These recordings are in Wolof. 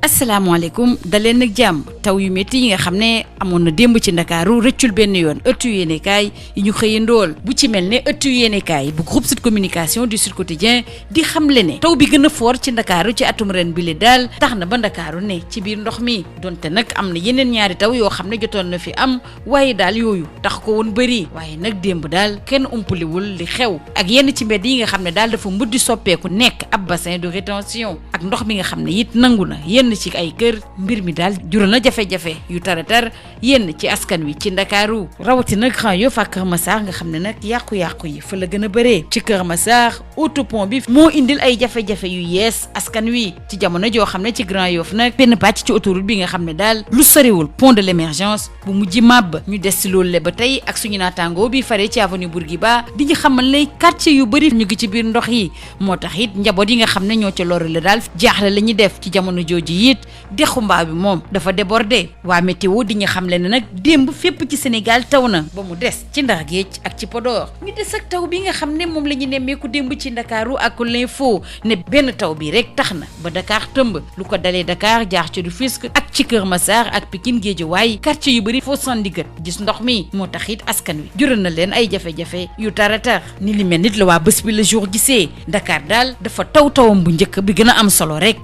asalaamaaleykum daleen nag jàmm taw yu métti yi nga xam ne amoon na démb ci ndakaaru rëccul benn yoon ëttu yéenekaay yi ñu xëyandool bu ci mel ne ëttu yéenekaay bu groupe Sud Communication du Sud Quotidien di xamle ne taw bi gën a fort ci ndakaaru ci atum ren bi le daal tax na ba ndakaaru ne ci biir ndox mi donte nag am na yeneen ñaari taw yoo xam ne jotoon na fi am waaye daal yooyu tax ko woon bëri waaye nag démb daal kenn umpaliwul li xew ak yenn ci mbedd yi nga xam ne daal dafa muddi soppeeku nekk ab bassin de rétention ak ndox mi nga xam ne it nangu na yenn ci ay kër mbir mi daal jural na jafe-jafe yu taratar yenn ci askan wi ci ndakaaru rawatina Grand Yoff ak Kër Massar nga xam ne nag yàqu-yàqu yi fa la gën a bëree ci Kër Massar autopont bi moo indil ay jafe-jafe yu yees askan wi ci jamono joo xam ne ci Grand Yoff nag benn pàcc ci autoroute bi nga xam ne daal lu soriwul pont de l'émergence bu mujj màbb ñu des ci loolu le ba tey ak suñu naataangoo bi faree ci avenue Bourguiba di ñu xamal ne quartier yu bëri ñu ngi ci biir ndox yi moo tax it njaboot yi nga xam ne ñoo ca loru la daal jaaxle la ñuy def ci jamono jooju it dexu mbaaw bi moom dafa débordé waa météo di ñu xamle ne nag démb fépp ci Sénégal taw na ba mu des ci Ndar Géej ak ci Podor ñu des ak taw bi nga xam ne moom la ñu nemmeeku démb ci Ndakaaru ak l'info ne benn taw bi rek tax na ba Dakar tëmb lu ko dalee Dakar jaar ci Rufisque ak ci Kër Massar ak Pikine Guédiawaye quartier yu bëri foo sandi gët gis ndox mi moo tax it askan wi jural na leen ay jafe-jafe yu taratar ni li mel nit la waa bés bi le jour gisee Dakar daal dafa tawam bu njëkk bi gën a am solo rek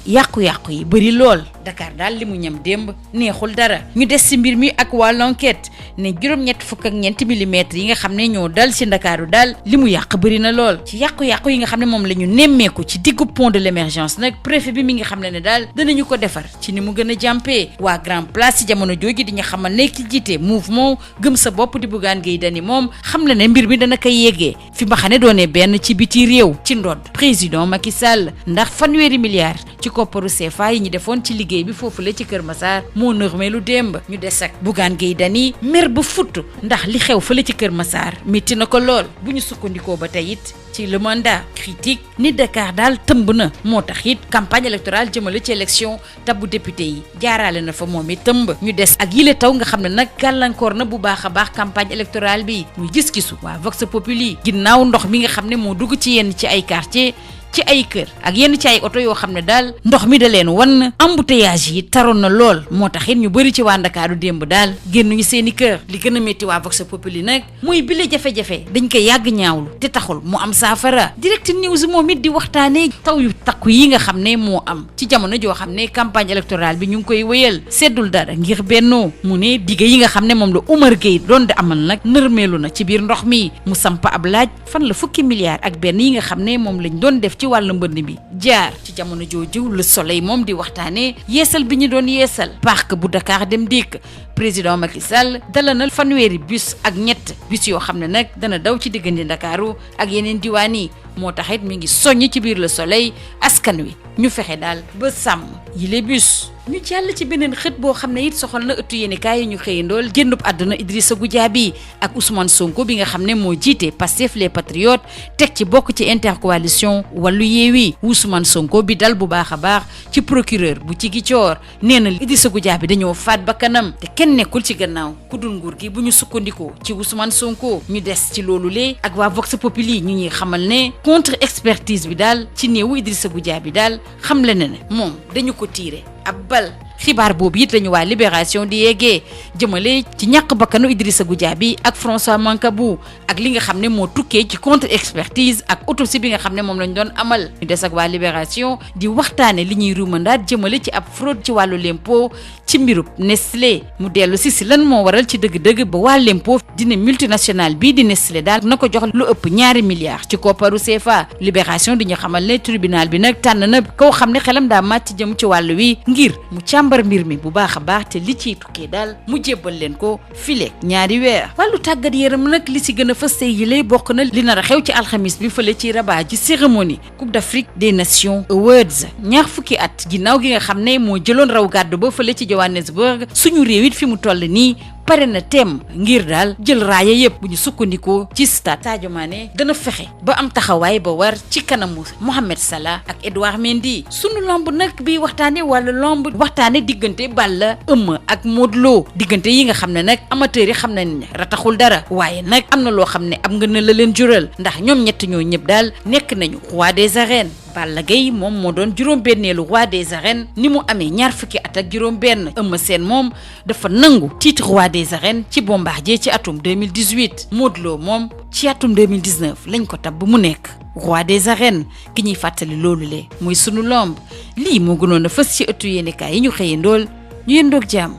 yàqu-yàqu yi bëri lool Dakar daal li mu ñam démb neexul dara ñu des ci mbir mi ak waa l'enquête ne juróom-ñett fukk ak ñeenti millimètres yi nga xam ne ñoo dal ci Ndakaaru daal li mu yàq bëri na lool ci yàqu-yàqu yi nga xam ne moom la ñu nemmeeku ci diggu pont de l'émergence nag préfet bi mi nga xam ne daal danañu ko defar ci ni mu gën a jàmpee waa Grand Place ci jamono jooju di nga xamal ne ki jiite mouvement gëm sa bopp di Bougane Gueye Dany moom xam la ne mbir mi dana koy yeggee fi ba xam ne doonee benn ci biti réew ci ndodd président Macky Sall ndax fanweeri milliards ci kopparu CFA yi ñu defoon ci liggéey bi foofu la ci Kër Massar moo nërmeelu démb ñu des ak Bougane Gueye Dany mer ba futt ndax li xew fële ci Kër Massar métti na ko lool bu ñu sukkandikoo ba tey it ci le mandat critique ni Dakar daal tëmb na moo tax it campagne électorale jëmale ci élection tabbu député yi jaaraale na fa moom it tëmb ñu des ak yile taw nga xam ne nag gàllankoor na bu baax a baax campagne électorale bi muy gis-gisu waa Vox Populi ginnaaw ndox mi nga xam ne moo dugg ci yenn ci ay quartier ci ay kër ak yenn ci ay oto yoo xam ne daal ndox mi da leen wan embouteillage yi taroon na lool moo tax it ñu bëri ci waa Ndakaaru démb daal génnuñu seeni kër li gën a métti waa Vox Populi nag muy bile jafe-jafe dañ koy yàgg ñaawlu te taxul mu am saafara Direct News moom it di waxtaanee taw yu takku yi nga xam ne moo am ci jamono joo xam ne campagne électorale bi ñu ngi koy wéyal seddul dara ngir bennoo mu ne digg yi nga xam ne moom la Oumar Gueye doon di amal nag nërmeelu na ci biir ndox mi mu samp ab laaj fan la fukki milliards ak benn yi nga xam ne moom lañ doon def ci wàllu mbënd bi jaar ci jamono jooju Le Soleil moom di waxtaanee yeesal bi ñu doon yeesal parc bu Dakar Dem Dikk président Macky Sall dala na fanweeri bus ak ñett bus yoo xam ne nag dana daw ci diggante Ndakaaru ak yeneen diwaan yi moo taxit mi ngi soññ ci biir Le Soleil askan wi ñu fexe daal ba sàmm yile bus ñu jàll ci beneen xët boo xam ne it soxal na ëttu yéenekaay yi ñu xëyandool génnub àdduna Idrissa Goudiaby ak Ousmane Sonko bi nga xam ne moo jiite Pastef les Patriotes teg ci bokk ci intercoalition Wallu Yewwi Ousmane Sonko bi dal bu baax a baax ci procureur bu ci Ziguinchor nee na Idrissa Goudiaby dañoo faat bakkanam te kenn nekkul ci gannaaw ku dul nguur gi bu ñu sukkandikoo ci Ousmane Sonko ñu des ci loolu lee ak waa Vox Populi ñu ñuy xamal ne contre expertise bi daal ci néewu Idrissa Goudiaby daal xamle na ne moom dañu ko tiire ab bal xibaar boobu it lañu waa Libération di yeggee jëmale ci ñàkk bakkanu Idrissa Goudiaby ak François Mancabou ak li nga xam ne moo tukkee ci contre expertise ak autopsie bi nga xam ne moom lañ doon amal ñu des ak waa Libération di waxtaane li ñuy ruumandaat jëmale ci ab fraude ci wàllu lempo ci mbirub Nestlé mu dellu si lan moo waral ci dëgg-dëgg ba waa lempo dina multinational bii di Nestlé daal na ko jox lu ëpp 2 milliards ci kopparu CFA Libération di ñu xamal ne tribunal bi nag tànn na koo xam ne xelam daa màcc jëm ci wàllu wi ngir mu càmbar mbir mi bu baax a baax te li ciy tukkee daal mu jébbal leen ko fileeg 2 weer wàllu tàggat yaram nag li si gën a fës tey yile bokk na li nar a xew ci alxamis bi fële ci Rabat ci cérémonie Coupe d'Afrique des Nations Awards ñaar fukki at ginnaaw gi nga xam ne moo jëloon raw gàddu ba fële ci Johannesburg suñu réew it fi mu toll nii pare na teem ngir daal jël raaya yëpp bu ñu sukkandikoo ci stade. Sadio Mané dana fexe ba am taxawaay ba war ci kanamu Mohamed Salah ak Edouard Mendy. sunu lamb nag bi waxtaane wala lamb waxtaane diggante Balla Eumeu ak Modou Lo diggante yi nga xam ne nag amateurs yi xam nañ ne rataxul dara waaye nag am na loo xam ne am nga ne la leen jural ndax ñoom ñett ñoo ñëpp daal nekk nañu roi des arènes. Balla Gaye moom moo doon juróom-benneelu roi des arènes ni mu amee ñaar fukki at ak juróom-benn. Eumeu Sène moom dafa nangu titre roi des arènes ci Bombardier ci atum 2018 Modou Lo moom ci atum 2019 lañ ko tabb mu nekk roi des arènes ki ñuy fàttali loolu le muy sunu lamb lii moo gënoon a fës ci ëttu yéenekaay yi ñu xëyandool ñu yendoog jàmm.